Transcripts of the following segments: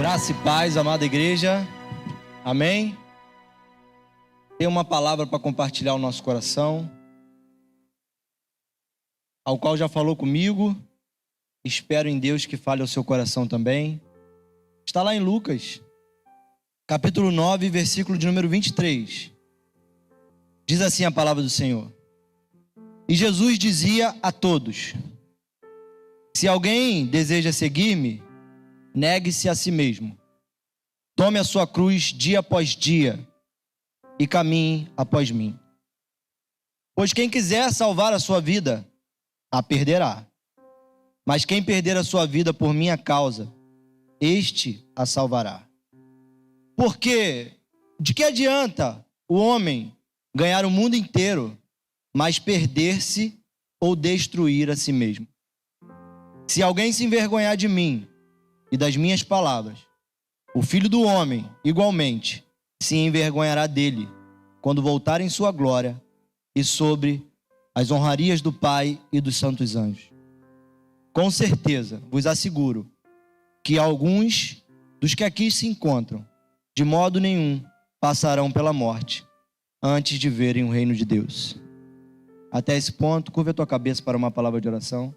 Graça e paz, amada igreja. Amém? Tenho uma palavra para compartilhar o nosso coração, ao qual já falou comigo. Espero em Deus que fale ao seu coração também. Está lá em Lucas, capítulo 9, versículo de número 23. Diz assim a palavra do Senhor: E Jesus dizia a todos: Se alguém deseja seguir-me, negue-se a si mesmo. Tome a sua cruz dia após dia e caminhe após mim. Pois quem quiser salvar a sua vida, a perderá. Mas quem perder a sua vida por minha causa, este a salvará. Porque de que adianta o homem ganhar o mundo inteiro, mas perder-se ou destruir a si mesmo? Se alguém se envergonhar de mim e das minhas palavras, o Filho do Homem, igualmente, se envergonhará dele, quando voltar em sua glória e sobre as honrarias do Pai e dos santos anjos. Com certeza, vos asseguro que alguns dos que aqui se encontram, de modo nenhum, passarão pela morte, antes de verem o reino de Deus. Até esse ponto, curva a tua cabeça para uma palavra de oração.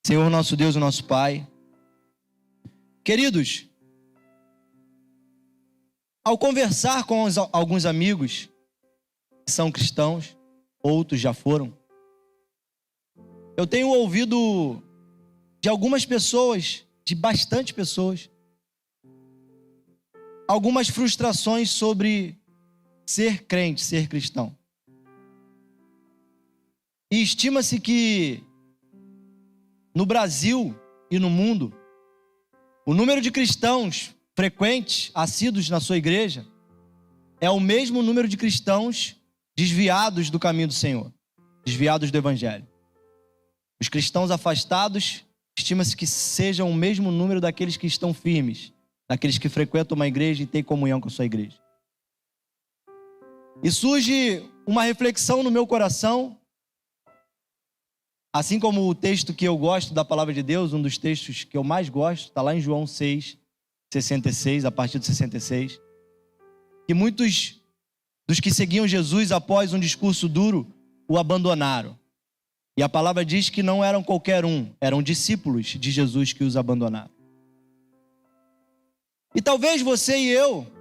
Senhor nosso Deus e nosso Pai, queridos, ao conversar com alguns amigos que são cristãos, outros já foram, eu tenho ouvido de algumas pessoas, de bastante pessoas, algumas frustrações sobre ser crente, ser cristão. E estima-se que no Brasil e no mundo, o número de cristãos frequentes, assíduos na sua igreja, é o mesmo número de cristãos desviados do caminho do Senhor, desviados do Evangelho. Os cristãos afastados, estima-se que sejam o mesmo número daqueles que estão firmes, daqueles que frequentam uma igreja e têm comunhão com a sua igreja. E surge uma reflexão no meu coração, assim como o texto que eu gosto da palavra de Deus, um dos textos que eu mais gosto, está lá em João 6, 66, a partir de 66, que muitos dos que seguiam Jesus após um discurso duro o abandonaram. E a palavra diz que não eram qualquer um, eram discípulos de Jesus que os abandonaram. E talvez você e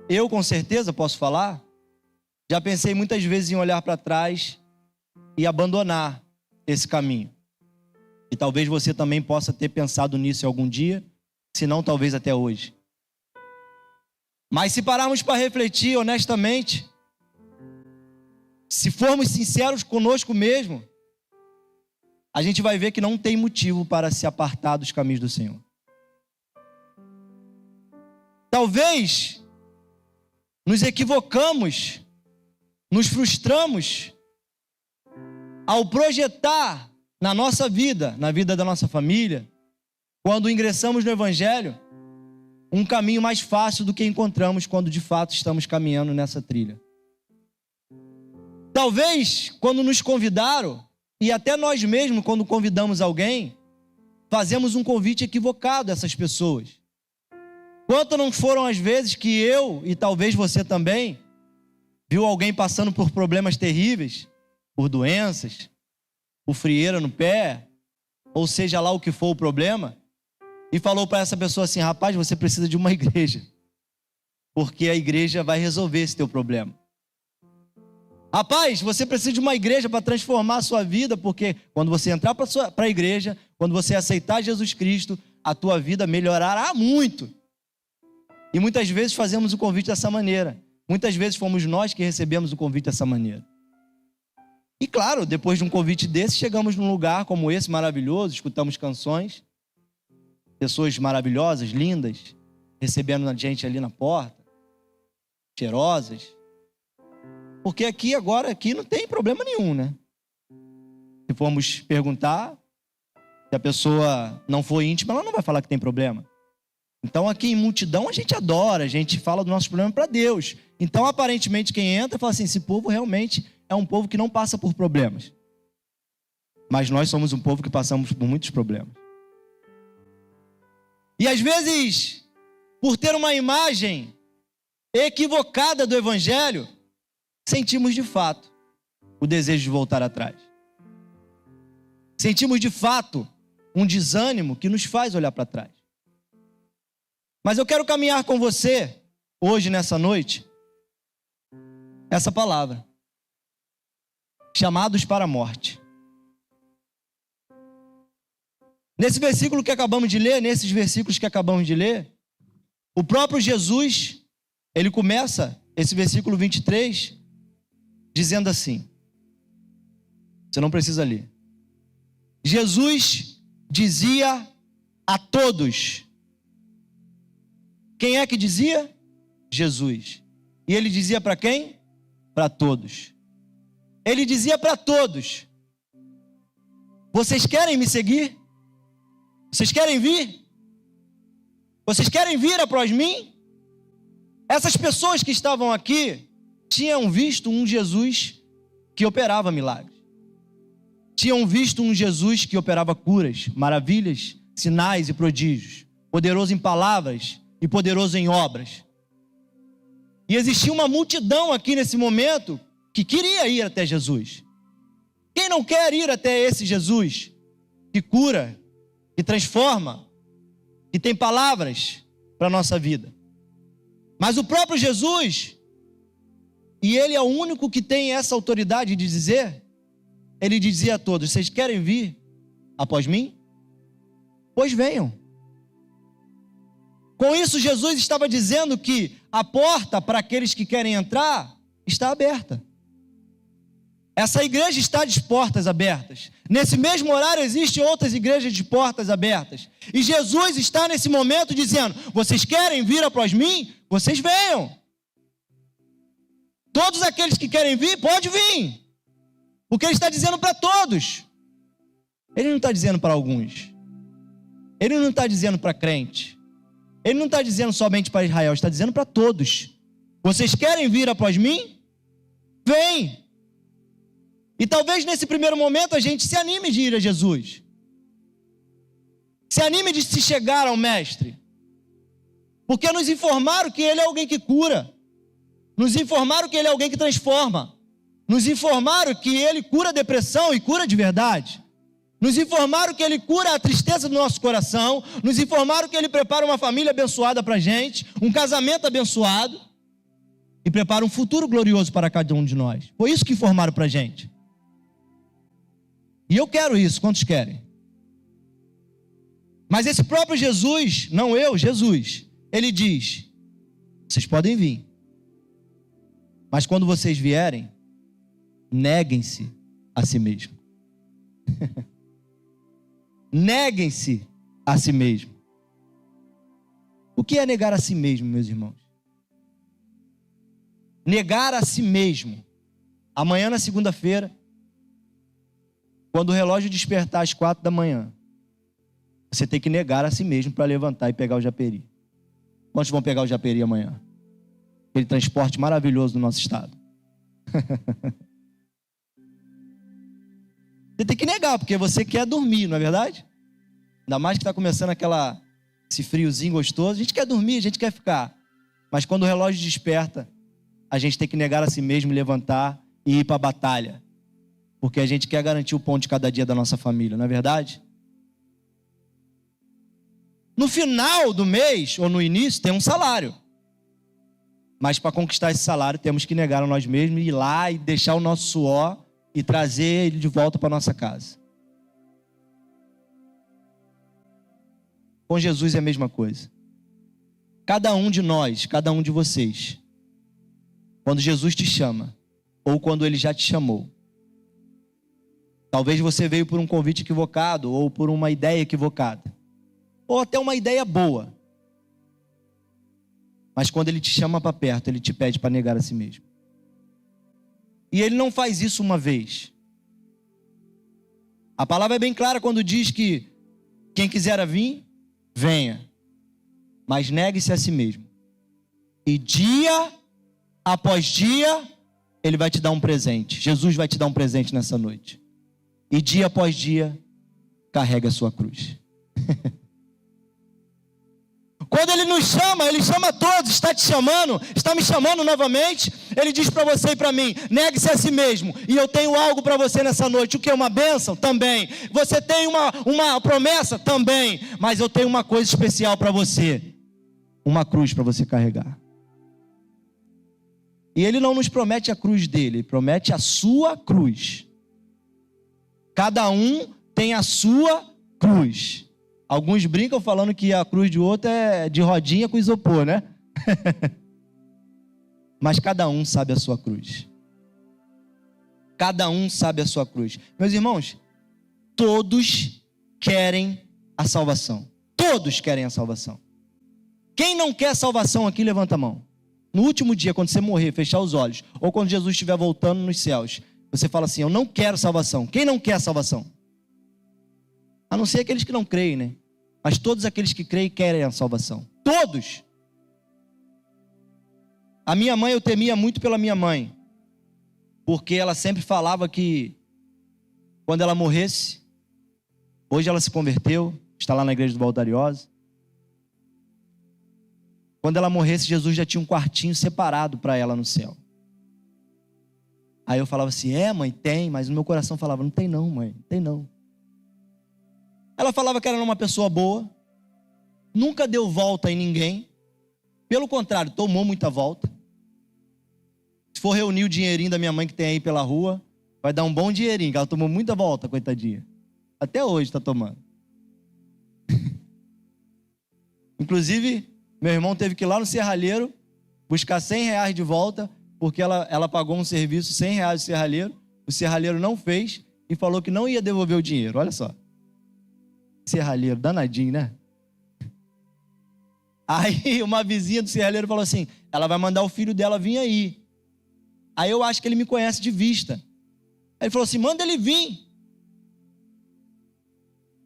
eu com certeza posso falar, já pensei muitas vezes em olhar para trás e abandonar esse caminho. E talvez você também possa ter pensado nisso em algum dia, se não talvez até hoje. Mas se pararmos para refletir honestamente, se formos sinceros conosco mesmo, a gente vai ver que não tem motivo para se apartar dos caminhos do Senhor. Talvez nos equivocamos, nos frustramos ao projetar na nossa vida, na vida da nossa família, quando ingressamos no Evangelho, um caminho mais fácil do que encontramos quando de fato estamos caminhando nessa trilha. Talvez quando nos convidaram, e até nós mesmos, quando convidamos alguém, fazemos um convite equivocado a essas pessoas. Quanto não foram as vezes que eu, e talvez você também, viu alguém passando por problemas terríveis, por doenças, por frieira no pé, ou seja lá o que for o problema, e falou para essa pessoa assim: rapaz, você precisa de uma igreja, porque a igreja vai resolver esse teu problema. Rapaz, você precisa de uma igreja para transformar a sua vida, porque quando você entrar para a igreja, quando você aceitar Jesus Cristo, a tua vida melhorará muito. E muitas vezes fazemos o convite dessa maneira. Muitas vezes fomos nós que recebemos o convite dessa maneira. E claro, depois de um convite desse, chegamos num lugar como esse maravilhoso, escutamos canções, pessoas maravilhosas, lindas, recebendo a gente ali na porta, cheirosas. Porque aqui não tem problema nenhum, né? Se formos perguntar, se a pessoa não for íntima, ela não vai falar que tem problema. Então aqui em multidão a gente adora, a gente fala do nosso problema para Deus. Então aparentemente quem entra fala assim: esse povo realmente é um povo que não passa por problemas. Mas nós somos um povo que passamos por muitos problemas. E às vezes, por ter uma imagem equivocada do Evangelho, sentimos de fato o desejo de voltar atrás. Sentimos de fato um desânimo que nos faz olhar para trás. Mas eu quero caminhar com você, hoje, nessa noite, essa palavra. Chamados para a morte. Nesses versículos que acabamos de ler, o próprio Jesus, ele começa esse versículo 23, dizendo assim, você não precisa ler. Jesus dizia a todos. Quem é que dizia? Jesus. E ele dizia para quem? Para todos. Ele dizia para todos: vocês querem me seguir? Vocês querem vir? Vocês querem vir após mim? Essas pessoas que estavam aqui tinham visto um Jesus que operava milagres. Tinham visto um Jesus que operava curas, maravilhas, sinais e prodígios. Poderoso em palavras e poderoso em obras. E existia uma multidão aqui nesse momento que queria ir até Jesus. Quem não quer ir até esse Jesus que cura, que transforma, que tem palavras para a nossa vida? Mas o próprio Jesus, e ele é o único que tem essa autoridade de dizer, ele dizia a todos: vocês querem vir após mim? Pois venham. Com isso, Jesus estava dizendo que a porta para aqueles que querem entrar está aberta. Essa igreja está de portas abertas. Nesse mesmo horário existem outras igrejas de portas abertas. E Jesus está nesse momento dizendo: vocês querem vir após mim? Vocês venham. Todos aqueles que querem vir, pode vir. Porque ele está dizendo para todos. Ele não está dizendo para alguns. Ele não está dizendo para crente. Ele não está dizendo somente para Israel, está dizendo para todos. Vocês querem vir após mim? Vem! E talvez nesse primeiro momento a gente se anime de ir a Jesus. Se anime de se chegar ao Mestre. Porque nos informaram que Ele é alguém que cura. Nos informaram que Ele é alguém que transforma. Nos informaram que Ele cura a depressão e cura de verdade. Nos informaram que Ele cura a tristeza do nosso coração. Nos informaram que Ele prepara uma família abençoada para a gente, um casamento abençoado, e prepara um futuro glorioso para cada um de nós. Foi isso que informaram para a gente. E eu quero isso, quantos querem? Mas esse próprio Jesus, não eu, Jesus, Ele diz: vocês podem vir, mas quando vocês vierem, neguem-se a si mesmo. Neguem-se a si mesmo. O que é negar a si mesmo, meus irmãos? Negar a si mesmo. Amanhã, na segunda-feira, quando o relógio despertar às 4 da manhã, você tem que negar a si mesmo para levantar e pegar o Japeri. Quantos vão pegar o Japeri amanhã? Aquele transporte maravilhoso do nosso estado. Você tem que negar, porque você quer dormir, não é verdade? Ainda mais que está começando esse friozinho gostoso. A gente quer dormir, a gente quer ficar. Mas quando o relógio desperta, a gente tem que negar a si mesmo, levantar e ir para a batalha. Porque a gente quer garantir o pão de cada dia da nossa família, não é verdade? No final do mês, ou no início, tem um salário. Mas para conquistar esse salário, temos que negar a nós mesmos, ir lá e deixar o nosso suor e trazer ele de volta para nossa casa. Com Jesus é a mesma coisa. Cada um de nós, cada um de vocês, quando Jesus te chama, ou quando Ele já te chamou, talvez você veio por um convite equivocado, ou por uma ideia equivocada, ou até uma ideia boa. Mas quando Ele te chama para perto, Ele te pede para negar a si mesmo. E Ele não faz isso uma vez. A palavra é bem clara quando diz que quem quiser vir, venha. Mas negue-se a si mesmo. E dia após dia, Ele vai te dar um presente. Jesus vai te dar um presente nessa noite. E dia após dia, carrega a sua cruz. Quando Ele nos chama, Ele chama todos, está te chamando, está me chamando novamente. Ele diz para você e para mim: negue-se a si mesmo, e eu tenho algo para você nessa noite. O que é uma bênção? Também. Você tem uma promessa? Também. Mas eu tenho uma coisa especial para você: uma cruz para você carregar. E Ele não nos promete a cruz dele, Ele promete a sua cruz. Cada um tem a sua cruz. Alguns brincam falando que a cruz de outro é de rodinha com isopor, né? Mas cada um sabe a sua cruz. Cada um sabe a sua cruz. Meus irmãos, todos querem a salvação. Todos querem a salvação. Quem não quer salvação aqui, levanta a mão. No último dia, quando você morrer, fechar os olhos, ou quando Jesus estiver voltando nos céus, você fala assim: eu não quero salvação. Quem não quer salvação? A não ser aqueles que não creem, né? Mas todos aqueles que creem querem a salvação. Todos. A minha mãe, eu temia muito pela minha mãe, porque ela sempre falava que quando ela morresse, hoje ela se converteu, está lá na igreja do Valdariosa. Quando ela morresse, Jesus já tinha um quartinho separado para ela no céu. Aí eu falava assim: mãe, tem, mas no meu coração falava: não tem não, mãe, não tem não. Ela falava que era uma pessoa boa, nunca deu volta em ninguém, pelo contrário, tomou muita volta. Se for reunir o dinheirinho da minha mãe que tem aí pela rua, vai dar um bom dinheirinho, que ela tomou muita volta, coitadinha. Até hoje está tomando. Inclusive, meu irmão teve que ir lá no serralheiro buscar R$100 de volta, porque ela pagou um serviço, R$100 de serralheiro, o serralheiro não fez e falou que não ia devolver o dinheiro, olha só. Serralheiro, danadinho, né? Aí uma vizinha do serralheiro falou assim: ela vai mandar o filho dela vir aí. Aí eu acho que ele me conhece de vista. Aí ele falou assim: manda ele vir.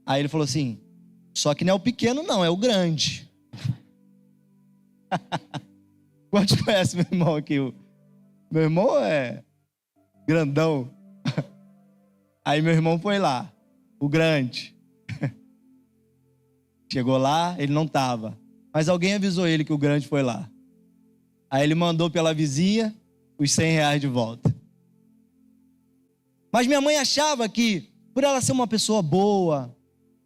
Aí ele falou assim: só que não é o pequeno não, é o grande. Quantos conhecem meu irmão aqui? Meu irmão é grandão. Aí meu irmão foi lá, o grande. Chegou lá, ele não estava. Mas alguém avisou ele que o grande foi lá. Aí ele mandou pela vizinha os R$100 de volta. Mas minha mãe achava que, por ela ser uma pessoa boa,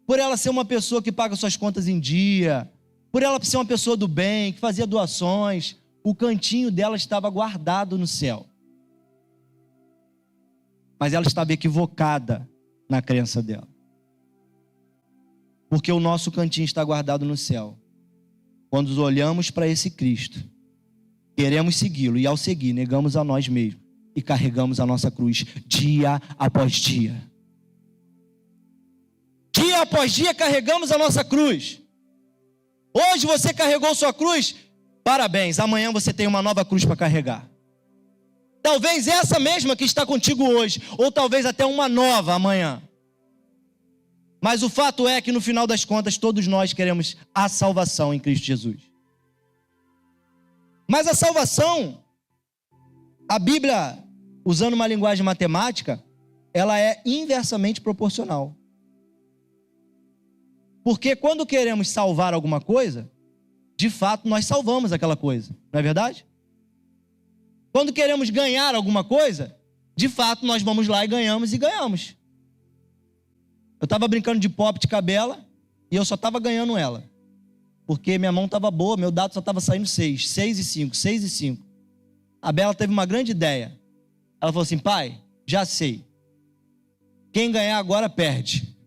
por ela ser uma pessoa que paga suas contas em dia, por ela ser uma pessoa do bem, que fazia doações, o cantinho dela estava guardado no céu. Mas ela estava equivocada na crença dela. Porque o nosso cantinho está guardado no céu. Quando olhamos para esse Cristo, queremos segui-lo, e ao seguir, negamos a nós mesmos e carregamos a nossa cruz dia após dia. Dia após dia carregamos a nossa cruz. Hoje você carregou sua cruz, parabéns, amanhã você tem uma nova cruz para carregar. Talvez essa mesma que está contigo hoje, ou talvez até uma nova amanhã. Mas o fato é que no final das contas todos nós queremos a salvação em Cristo Jesus. Mas a salvação, a Bíblia, usando uma linguagem matemática, ela é inversamente proporcional. Porque quando queremos salvar alguma coisa, de fato nós salvamos aquela coisa, não é verdade? Quando queremos ganhar alguma coisa, de fato nós vamos lá e ganhamos. Eu estava brincando de pop de cabela e eu só estava ganhando ela. Porque minha mão estava boa, meu dado só estava saindo 6. 6 e 5, 6 e 5. A Bela teve uma grande ideia. Ela falou assim: pai, já sei. Quem ganhar agora perde.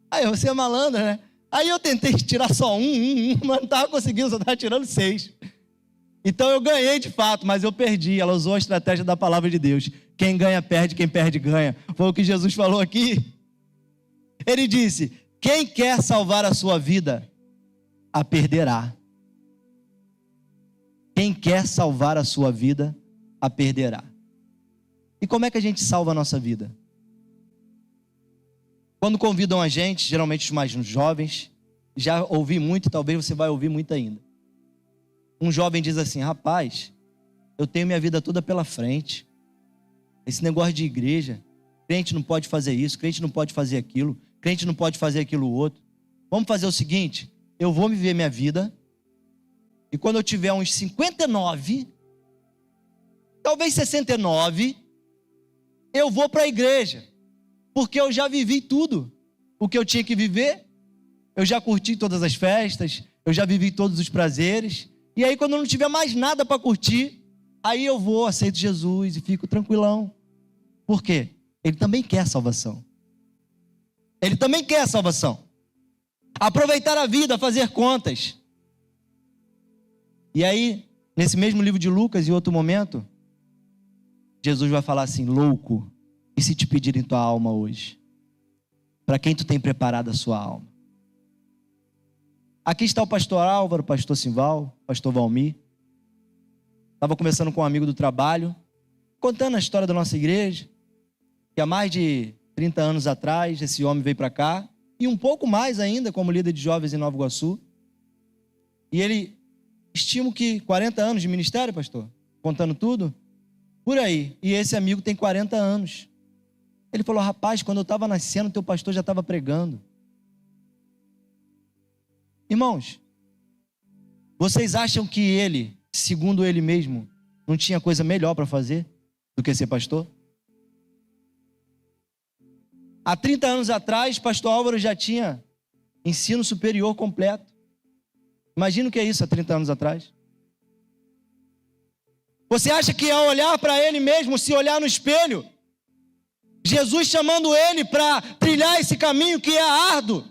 Aí você é malandro, né? Aí eu tentei tirar só um, mas não estava conseguindo, só estava tirando 6. Então eu ganhei de fato, mas eu perdi. Ela usou a estratégia da palavra de Deus. Quem ganha perde, quem perde ganha. Foi o que Jesus falou aqui. Ele disse: quem quer salvar a sua vida, a perderá. Quem quer salvar a sua vida, a perderá. E como é que a gente salva a nossa vida? Quando convidam a gente, geralmente os mais jovens, já ouvi muito, talvez você vai ouvir muito ainda. Um jovem diz assim: rapaz, eu tenho minha vida toda pela frente. Esse negócio de igreja, crente não pode fazer isso, crente não pode fazer aquilo, crente não pode fazer aquilo outro. Vamos fazer o seguinte: eu vou viver minha vida, e quando eu tiver uns 59, talvez 69, eu vou para a igreja, porque eu já vivi tudo o que eu tinha que viver, eu já curti todas as festas, eu já vivi todos os prazeres, e aí quando eu não tiver mais nada para curtir, aí eu vou, aceito Jesus e fico tranquilão. Por quê? Ele também quer salvação. Ele também quer salvação. Aproveitar a vida, fazer contas. E aí, nesse mesmo livro de Lucas, em outro momento, Jesus vai falar assim: louco, e se te pedirem tua alma hoje? Para quem tu tem preparado a sua alma? Aqui está o pastor Álvaro, o pastor Simval, o pastor Valmir. Estava conversando com um amigo do trabalho, contando a história da nossa igreja, que há mais de 30 anos atrás, esse homem veio para cá, e um pouco mais ainda, como líder de jovens em Nova Iguaçu. E ele, estimo que 40 anos de ministério, pastor, contando tudo, por aí. E esse amigo tem 40 anos. Ele falou: rapaz, quando eu estava nascendo, teu pastor já estava pregando. Irmãos, vocês acham que ele, segundo ele mesmo, não tinha coisa melhor para fazer do que ser pastor? Há 30 anos atrás, pastor Álvaro já tinha ensino superior completo. Imagina o que é isso há 30 anos atrás. Você acha que ao olhar para ele mesmo, se olhar no espelho, Jesus chamando ele para trilhar esse caminho que é árduo,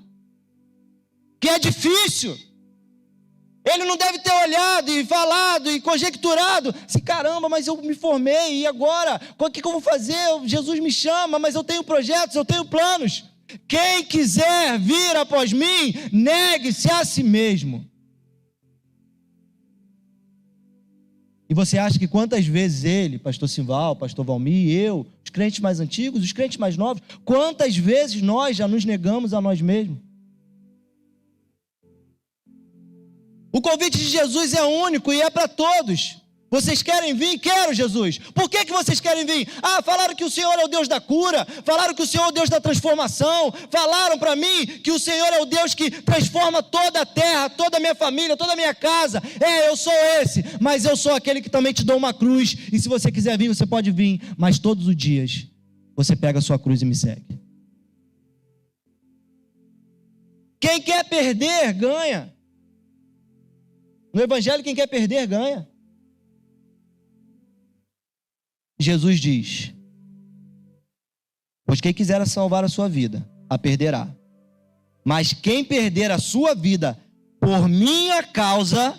que é difícil, ele não deve ter olhado e falado e conjecturado assim: caramba, mas eu me formei, e agora? O que eu vou fazer? Jesus me chama, mas eu tenho projetos, eu tenho planos. Quem quiser vir após mim, negue-se a si mesmo. E você acha que quantas vezes ele, pastor Simval, pastor Valmir, eu, os crentes mais antigos, os crentes mais novos, quantas vezes nós já nos negamos a nós mesmos? O convite de Jesus é único e é para todos. Vocês querem vir? Quero, Jesus. Por que vocês querem vir? Ah, falaram que o Senhor é o Deus da cura, falaram que o Senhor é o Deus da transformação, falaram para mim que o Senhor é o Deus que transforma toda a terra, toda a minha família, toda a minha casa. Eu sou esse, mas eu sou aquele que também te dou uma cruz, e se você quiser vir, você pode vir, mas todos os dias você pega a sua cruz e me segue. Quem quer perder, ganha. No Evangelho, quem quer perder, ganha. Jesus diz: pois quem quiser salvar a sua vida, a perderá. Mas quem perder a sua vida por minha causa,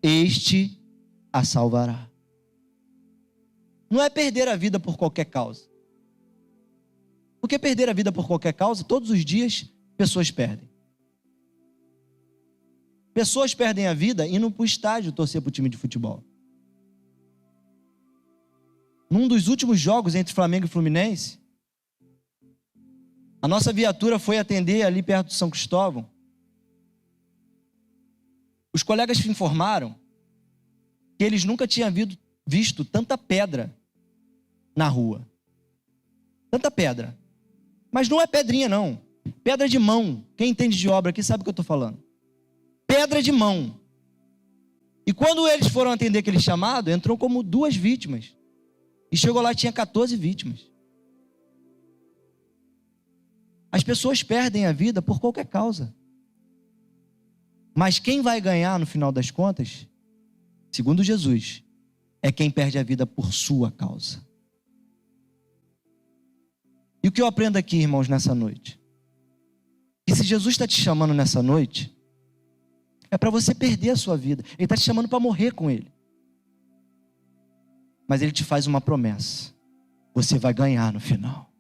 este a salvará. Não é perder a vida por qualquer causa. Porque perder a vida por qualquer causa, todos os dias, pessoas perdem. Pessoas perdem a vida indo para o estádio torcer para o time de futebol. Num dos últimos jogos entre Flamengo e Fluminense, a nossa viatura foi atender ali perto de São Cristóvão. Os colegas me informaram que eles nunca tinham visto tanta pedra na rua. Tanta pedra. Mas não é pedrinha, não. Pedra de mão. Quem entende de obra aqui sabe o que eu estou falando. Pedra de mão. E quando eles foram atender aquele chamado, entrou como 2 vítimas. E chegou lá, tinha 14 vítimas. As pessoas perdem a vida por qualquer causa. Mas quem vai ganhar no final das contas, segundo Jesus, é quem perde a vida por sua causa. E o que eu aprendo aqui, irmãos, nessa noite? Que se Jesus está te chamando nessa noite, é para você perder a sua vida. Ele está te chamando para morrer com Ele. Mas Ele te faz uma promessa: você vai ganhar no final.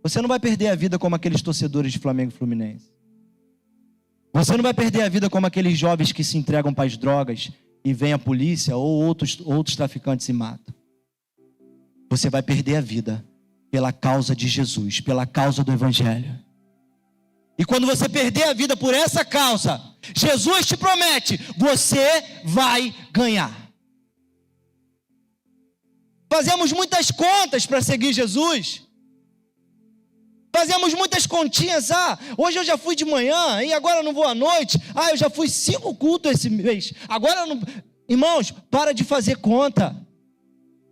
Você não vai perder a vida como aqueles torcedores de Flamengo e Fluminense. Você não vai perder a vida como aqueles jovens que se entregam para as drogas e vem a polícia ou outros traficantes e matam. Você vai perder a vida pela causa de Jesus, pela causa do Evangelho. E quando você perder a vida por essa causa, Jesus te promete: você vai ganhar. Fazemos muitas contas para seguir Jesus. Fazemos muitas continhas. Hoje eu já fui de manhã e agora eu não vou à noite. Eu já fui 5 cultos esse mês. Agora eu não... Irmãos, para de fazer conta.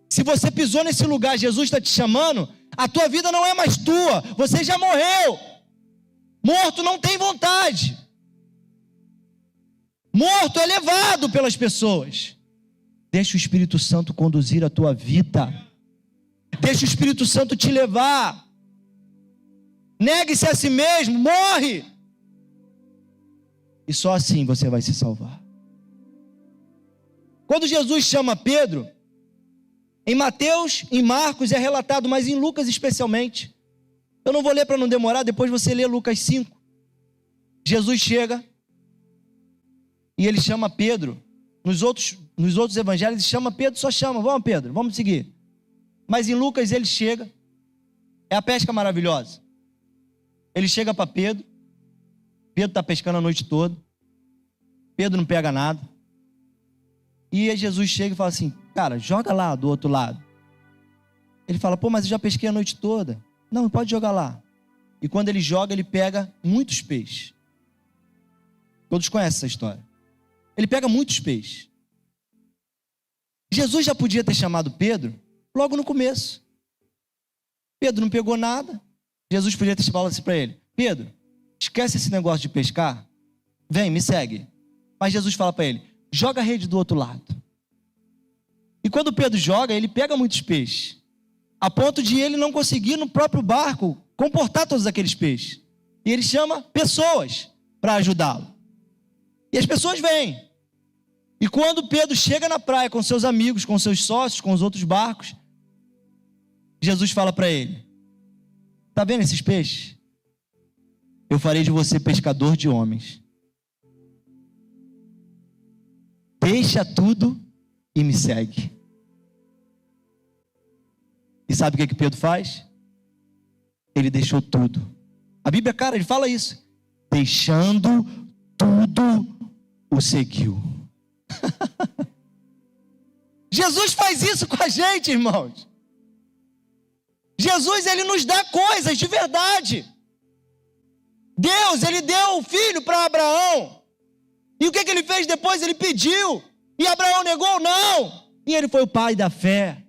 Se você pisou nesse lugar, Jesus está te chamando, a tua vida não é mais tua. Você já morreu. Morto não tem vontade. Morto é levado pelas pessoas. Deixa o Espírito Santo conduzir a tua vida. Deixa o Espírito Santo te levar. Negue-se a si mesmo, morre. E só assim você vai se salvar. Quando Jesus chama Pedro, em Mateus, em Marcos é relatado, mas em Lucas especialmente. Eu não vou ler para não demorar, depois você lê Lucas 5. Jesus chega e ele chama Pedro. Nos outros evangelhos ele chama Pedro, só chama, vamos Pedro, vamos seguir. Mas em Lucas ele chega, é a pesca maravilhosa. Ele chega para Pedro, Pedro está pescando a noite toda, Pedro não pega nada. E aí Jesus chega e fala assim, cara, joga lá do outro lado. Ele fala, mas eu já pesquei a noite toda. Não, pode jogar lá. E quando ele joga, ele pega muitos peixes. Todos conhecem essa história. Ele pega muitos peixes. Jesus já podia ter chamado Pedro logo no começo. Pedro não pegou nada. Jesus podia ter falado assim para ele, Pedro, esquece esse negócio de pescar. Vem, me segue. Mas Jesus fala para ele, joga a rede do outro lado. E quando Pedro joga, ele pega muitos peixes, a ponto de ele não conseguir no próprio barco comportar todos aqueles peixes. E ele chama pessoas para ajudá-lo. E as pessoas vêm. E quando Pedro chega na praia com seus amigos, com seus sócios, com os outros barcos, Jesus fala para ele, está vendo esses peixes? Eu farei de você pescador de homens. Deixa tudo e me segue. E sabe o que Pedro faz? Ele deixou tudo. A Bíblia, ele fala isso. Deixando tudo, o seguiu. Jesus faz isso com a gente, irmãos. Jesus, ele nos dá coisas de verdade. Deus, ele deu o filho para Abraão. E o que ele fez depois? Ele pediu. E Abraão negou? Não. E ele foi o pai da fé.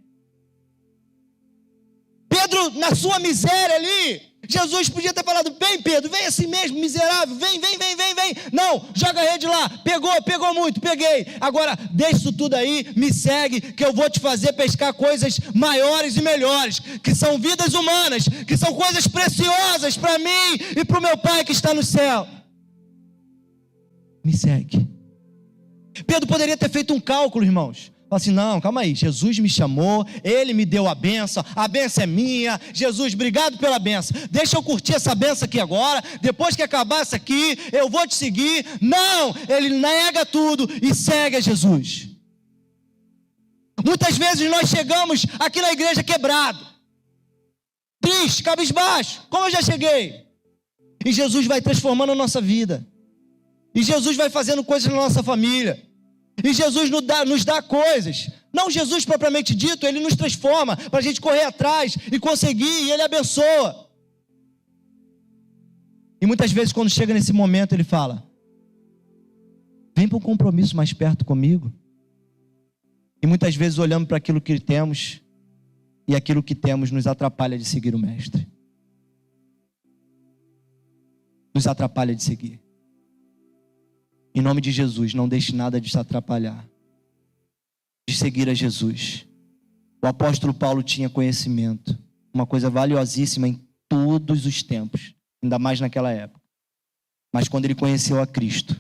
Pedro, na sua miséria ali, Jesus podia ter falado, vem Pedro, vem assim mesmo, miserável, vem. Não, joga a rede lá, pegou muito, peguei. Agora, deixa isso tudo aí, me segue, que eu vou te fazer pescar coisas maiores e melhores, que são vidas humanas, que são coisas preciosas para mim e para o meu Pai que está no céu. Me segue. Pedro poderia ter feito um cálculo, irmãos. Fala assim, não, calma aí, Jesus me chamou, Ele me deu a bênção é minha. Jesus, obrigado pela bênção. Deixa eu curtir essa bênção aqui agora. Depois que acabar essa aqui, eu vou te seguir. Não, ele nega tudo e segue a Jesus. Muitas vezes nós chegamos aqui na igreja quebrado, triste, cabisbaixo, como eu já cheguei. E Jesus vai transformando a nossa vida. E Jesus vai fazendo coisas na nossa família. E Jesus nos dá coisas. Não Jesus propriamente dito, Ele nos transforma para a gente correr atrás e conseguir, e Ele abençoa. E muitas vezes quando chega nesse momento Ele fala, vem para um compromisso mais perto comigo. E muitas vezes olhamos para aquilo que temos, e aquilo que temos nos atrapalha de seguir o Mestre. Nos atrapalha de seguir. Em nome de Jesus, não deixe nada de te atrapalhar de seguir a Jesus. O apóstolo Paulo tinha conhecimento, uma coisa valiosíssima em todos os tempos, ainda mais naquela época. Mas quando ele conheceu a Cristo,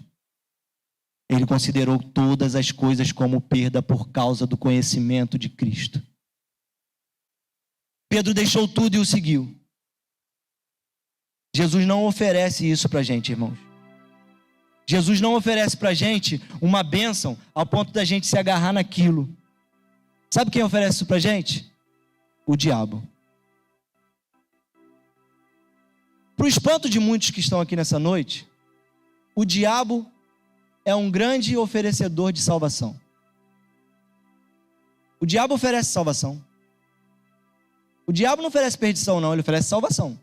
ele considerou todas as coisas como perda por causa do conhecimento de Cristo. Pedro deixou tudo e o seguiu. Jesus não oferece isso para a gente, irmãos. Jesus não oferece para a gente uma bênção ao ponto da gente se agarrar naquilo. Sabe quem oferece isso para a gente? O diabo. Para o espanto de muitos que estão aqui nessa noite, o diabo é um grande oferecedor de salvação. O diabo oferece salvação. O diabo não oferece perdição não, ele oferece salvação.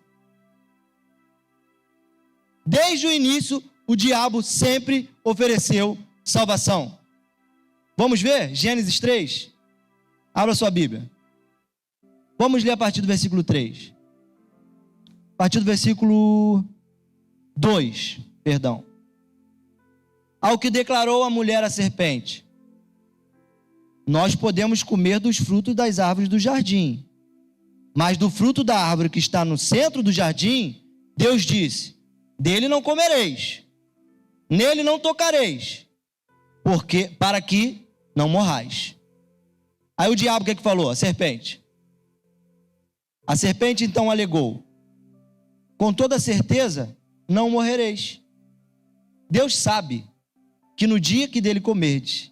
Desde o início, o diabo sempre ofereceu salvação. Vamos ver? Gênesis 3. Abra sua Bíblia. Vamos ler a partir do versículo 3. A partir do versículo 2, perdão. Ao que declarou a mulher à serpente: nós podemos comer dos frutos das árvores do jardim, mas do fruto da árvore que está no centro do jardim, Deus disse: dele não comereis, nele não tocareis, porque para que não morrais. Aí o diabo o que falou? A serpente. A serpente então alegou: com toda certeza não morrereis. Deus sabe que no dia que dele comerdes,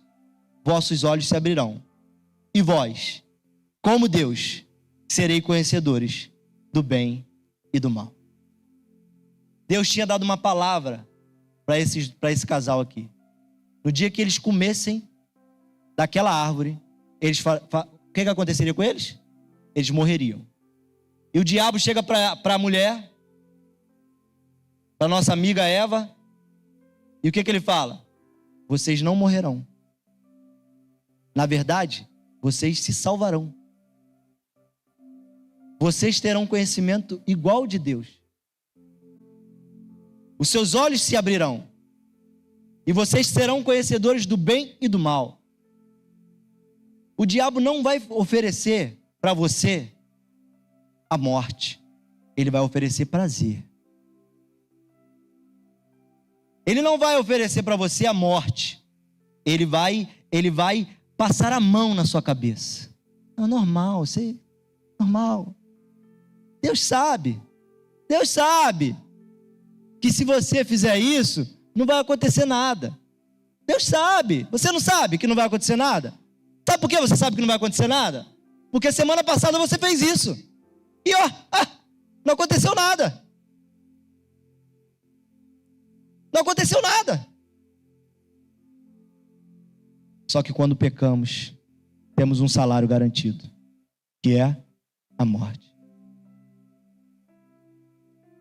vossos olhos se abrirão, e vós, como Deus, serei conhecedores do bem e do mal. Deus tinha dado uma palavra para esse casal aqui. No dia que eles comessem daquela árvore, o que aconteceria com eles? Eles morreriam. E o diabo chega para a mulher, para nossa amiga Eva, e o que ele fala? Vocês não morrerão. Na verdade, vocês se salvarão. Vocês terão conhecimento igual de Deus. Os seus olhos se abrirão. E vocês serão conhecedores do bem e do mal. O diabo não vai oferecer para você a morte. Ele vai oferecer prazer. Ele não vai oferecer para você a morte. Ele vai passar a mão na sua cabeça. É normal, normal. Deus sabe que se você fizer isso, não vai acontecer nada. Deus sabe. Você não sabe que não vai acontecer nada? Sabe por que você sabe que não vai acontecer nada? Porque semana passada você fez isso. E não aconteceu nada. Não aconteceu nada. Só que quando pecamos, temos um salário garantido, que é a morte.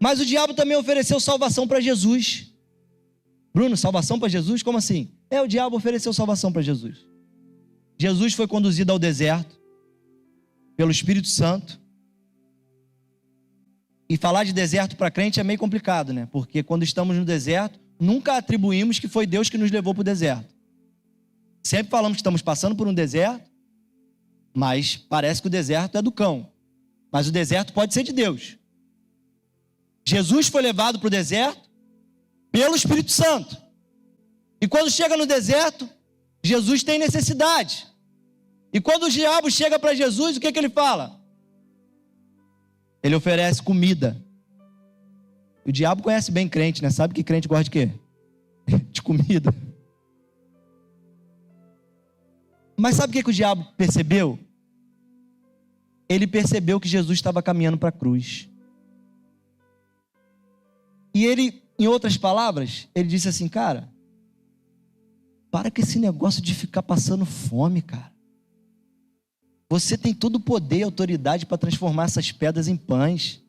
Mas o diabo também ofereceu salvação para Jesus. Bruno, salvação para Jesus? Como assim? O diabo ofereceu salvação para Jesus. Jesus foi conduzido ao deserto pelo Espírito Santo. E falar de deserto para crente é meio complicado, né? Porque quando estamos no deserto, nunca atribuímos que foi Deus que nos levou para o deserto. Sempre falamos que estamos passando por um deserto, mas parece que o deserto é do cão. Mas o deserto pode ser de Deus. Jesus foi levado para o deserto pelo Espírito Santo. E quando chega no deserto, Jesus tem necessidade. E quando o diabo chega para Jesus, o que ele fala? Ele oferece comida. O diabo conhece bem crente, né? Sabe que crente gosta de quê? De comida. Mas sabe o que o diabo percebeu? Ele percebeu que Jesus estava caminhando para a cruz. E ele, em outras palavras, ele disse assim: cara, para com esse negócio de ficar passando fome, cara. Você tem todo o poder e autoridade para transformar essas pedras em pães.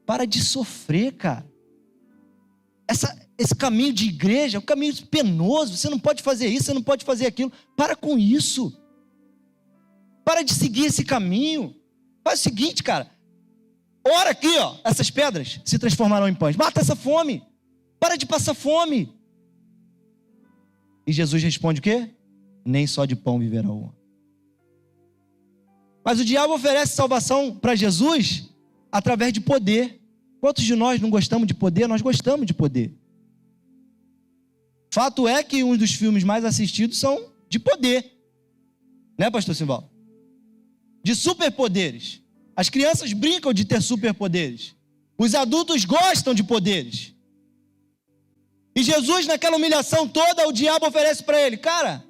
Para de sofrer, cara. Esse caminho de igreja é um caminho penoso. Você não pode fazer isso, você não pode fazer aquilo. Para com isso. Para de seguir esse caminho. Faz o seguinte, cara. Ora aqui, essas pedras se transformarão em pães. Mata essa fome. Para de passar fome. E Jesus responde o quê? Nem só de pão viverá o homem. Mas o diabo oferece salvação para Jesus através de poder. Quantos de nós não gostamos de poder? Nós gostamos de poder. Fato é que um dos filmes mais assistidos são de poder. Né, pastor Simval? De superpoderes. As crianças brincam de ter superpoderes. Os adultos gostam de poderes. E Jesus, naquela humilhação toda, o diabo oferece para ele: cara,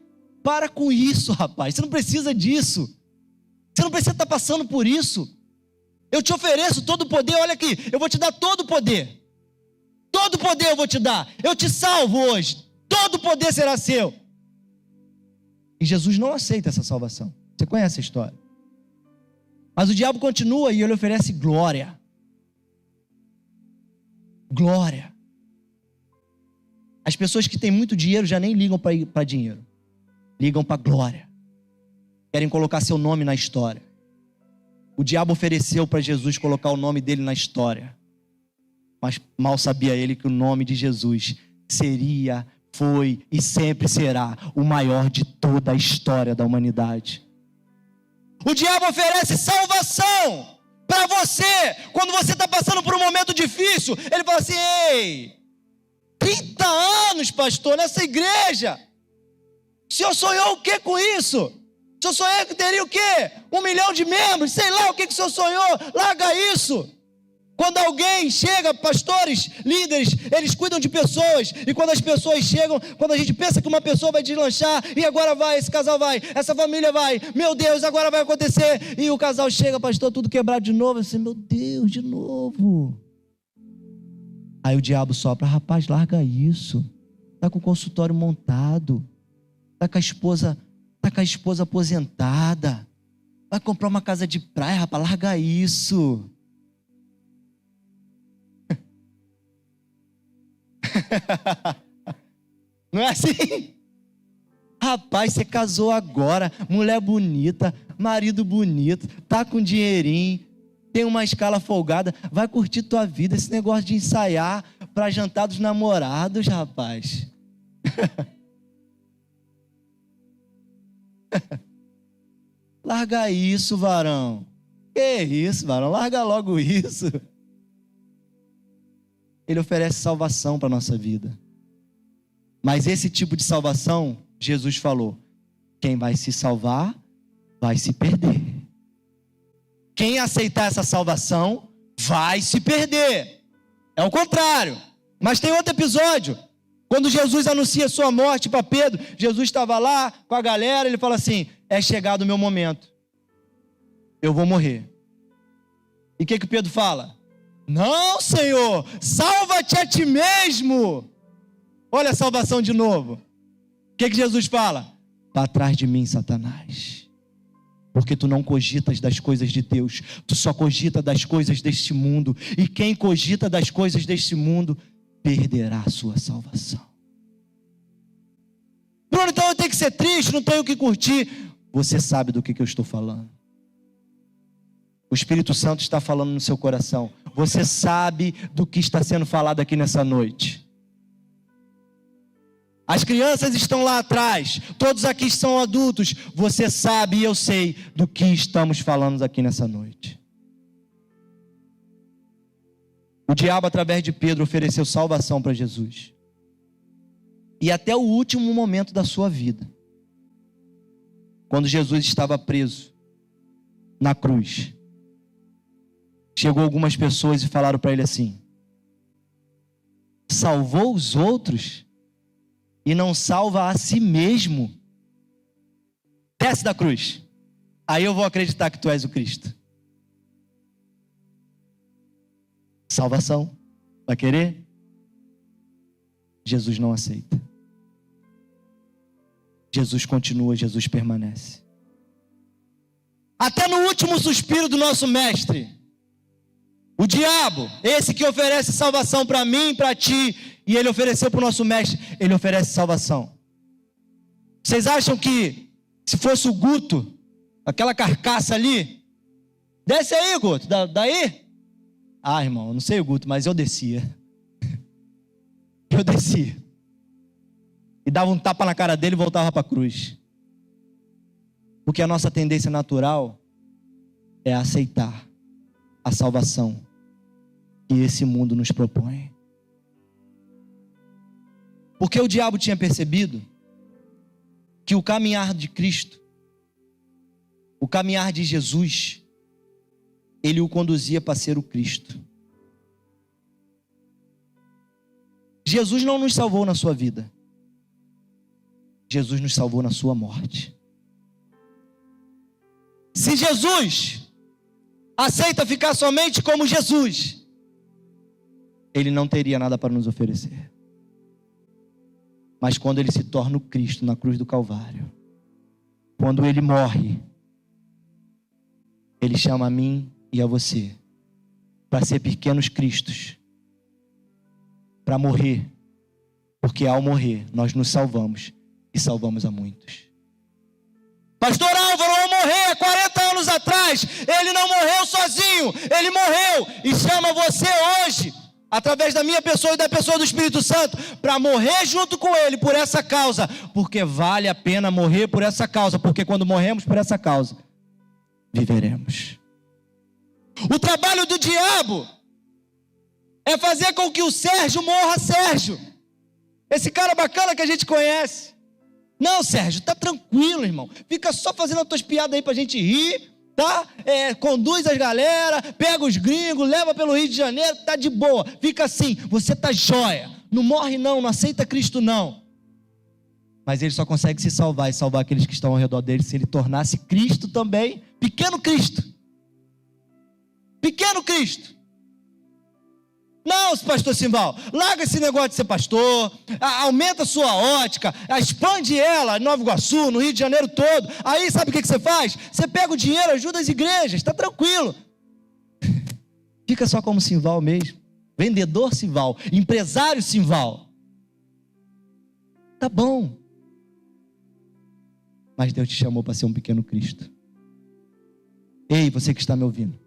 para com isso, rapaz. Você não precisa disso. Você não precisa estar passando por isso. Eu te ofereço todo o poder. Olha aqui, eu vou te dar todo o poder. Todo o poder eu vou te dar. Eu te salvo hoje. Todo o poder será seu. E Jesus não aceita essa salvação. Você conhece a história. Mas o diabo continua e ele oferece glória. glória. As pessoas que têm muito dinheiro já nem ligam para dinheiro. Ligam para glória. Querem colocar seu nome na história. O diabo ofereceu para Jesus colocar o nome dele na história. Mas mal sabia ele que o nome de Jesus seria, foi e sempre será o maior de toda a história da humanidade. O diabo oferece salvação para você. Quando você está passando por um momento difícil, ele fala assim: ei, 30 anos, pastor, nessa igreja. O senhor sonhou o que com isso? O senhor sonhou que teria o quê? 1 milhão de membros? Sei lá o que o senhor sonhou. Larga isso. Quando alguém chega, pastores, líderes, eles cuidam de pessoas. E quando as pessoas chegam, quando a gente pensa que uma pessoa vai deslanchar, e agora vai, esse casal vai, essa família vai, meu Deus, agora vai acontecer. E o casal chega, pastor, tudo quebrado de novo. Assim, meu Deus, de novo. Aí o diabo sopra: rapaz, larga isso. Está com o consultório montado. Está com a esposa aposentada. Vai comprar uma casa de praia, rapaz, larga isso. Não é assim? Rapaz, você casou agora, mulher bonita, marido bonito, tá com dinheirinho, tem uma escala folgada, vai curtir tua vida. Esse negócio de ensaiar para jantar dos namorados, rapaz. Larga isso, varão. Que isso, varão? Larga logo isso. Ele oferece salvação para a nossa vida. Mas esse tipo de salvação, Jesus falou: quem vai se salvar, vai se perder. Quem aceitar essa salvação, vai se perder. É o contrário. Mas tem outro episódio. Quando Jesus anuncia sua morte para Pedro, Jesus estava lá com a galera, ele fala assim: é chegado o meu momento. Eu vou morrer. E o que Pedro fala? Não, Senhor, salva-te a ti mesmo. Olha a salvação de novo. O que Jesus fala? Para trás de mim, Satanás. Porque tu não cogitas das coisas de Deus, tu só cogita das coisas deste mundo. E quem cogita das coisas deste mundo, perderá a sua salvação. Bruno, então eu tenho que ser triste, não tenho que curtir. Você sabe do que eu estou falando. O Espírito Santo está falando no seu coração. Você sabe do que está sendo falado aqui nessa noite. As crianças estão lá atrás. Todos aqui são adultos. Você sabe e eu sei do que estamos falando aqui nessa noite. O diabo, através de Pedro, ofereceu salvação para Jesus. E até o último momento da sua vida, quando Jesus estava preso na cruz, chegou algumas pessoas e falaram para ele assim: salvou os outros e não salva a si mesmo? Desce da cruz, aí eu vou acreditar que tu és o Cristo. Salvação, vai querer? Jesus não aceita. Jesus continua, Jesus permanece. Até no último suspiro do nosso mestre, o diabo, esse que oferece salvação para mim e para ti, e ele ofereceu para o nosso mestre, ele oferece salvação. Vocês acham que se fosse o Guto, aquela carcaça ali, desce aí, Guto, daí? Ah, irmão, eu não sei o Guto, mas eu descia. Eu descia. E dava um tapa na cara dele e voltava para a cruz. Porque a nossa tendência natural é aceitar a salvação que esse mundo nos propõe. Porque o diabo tinha percebido que o caminhar de Cristo, o caminhar de Jesus, ele o conduzia para ser o Cristo. Jesus não nos salvou na sua vida. Jesus nos salvou na sua morte. Se Jesus aceita ficar somente como Jesus, ele não teria nada para nos oferecer. Mas quando ele se torna o Cristo na cruz do Calvário, quando ele morre, ele chama a mim e a você para ser pequenos cristos, para morrer, porque ao morrer nós nos salvamos e salvamos a muitos. Pastor Álvaro, ao morrer há 40 anos atrás, ele não morreu sozinho, ele morreu e chama você hoje, através da minha pessoa e da pessoa do Espírito Santo, para morrer junto com ele por essa causa, porque vale a pena morrer por essa causa, porque quando morremos por essa causa, viveremos. O trabalho do diabo é fazer com que o Sérgio morra Sérgio, esse cara bacana que a gente conhece. Não, Sérgio, tá tranquilo, irmão. Fica só fazendo as tuas piadas aí pra gente rir, tá? Conduz as galera, pega os gringos, leva pelo Rio de Janeiro, tá de boa. Fica assim, você tá jóia. Não morre não, não aceita Cristo não. Mas ele só consegue se salvar e salvar aqueles que estão ao redor dele se ele tornasse Cristo também, pequeno Cristo. Pequeno Cristo. Não, pastor Simval, larga esse negócio de ser pastor, aumenta a sua ótica, expande ela em Nova Iguaçu, no Rio de Janeiro todo. Aí sabe o que você faz? Você pega o dinheiro, ajuda as igrejas, está tranquilo. Fica só como Simval mesmo, vendedor Simval, empresário Simval. Tá bom. Mas Deus te chamou para ser um pequeno Cristo. Ei, você que está me ouvindo.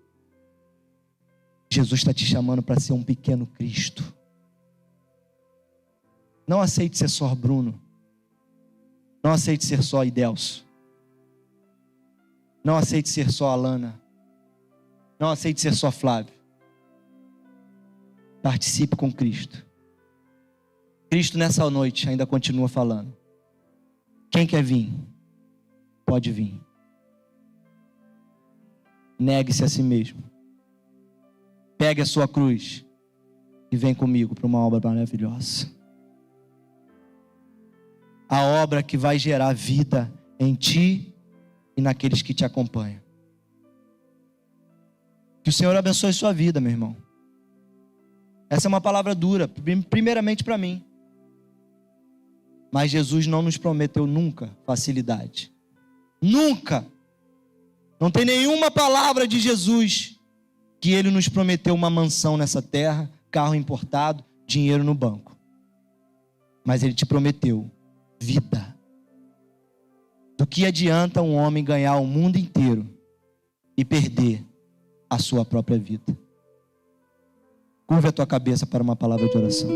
Jesus está te chamando para ser um pequeno Cristo. Não aceite ser só Bruno. Não aceite ser só Idelso. Não aceite ser só Alana. Não aceite ser só Flávio. Participe com Cristo. Cristo nessa noite ainda continua falando. Quem quer vir? Pode vir. Negue-se a si mesmo. Pegue a sua cruz e vem comigo para uma obra maravilhosa. A obra que vai gerar vida em ti e naqueles que te acompanham. Que o Senhor abençoe sua vida, meu irmão. Essa é uma palavra dura, primeiramente para mim. Mas Jesus não nos prometeu nunca facilidade. Nunca. Não tem nenhuma palavra de Jesus que ele nos prometeu uma mansão nessa terra, carro importado, dinheiro no banco. Mas ele te prometeu vida. Do que adianta um homem ganhar o mundo inteiro e perder a sua própria vida? Curva a tua cabeça para uma palavra de oração.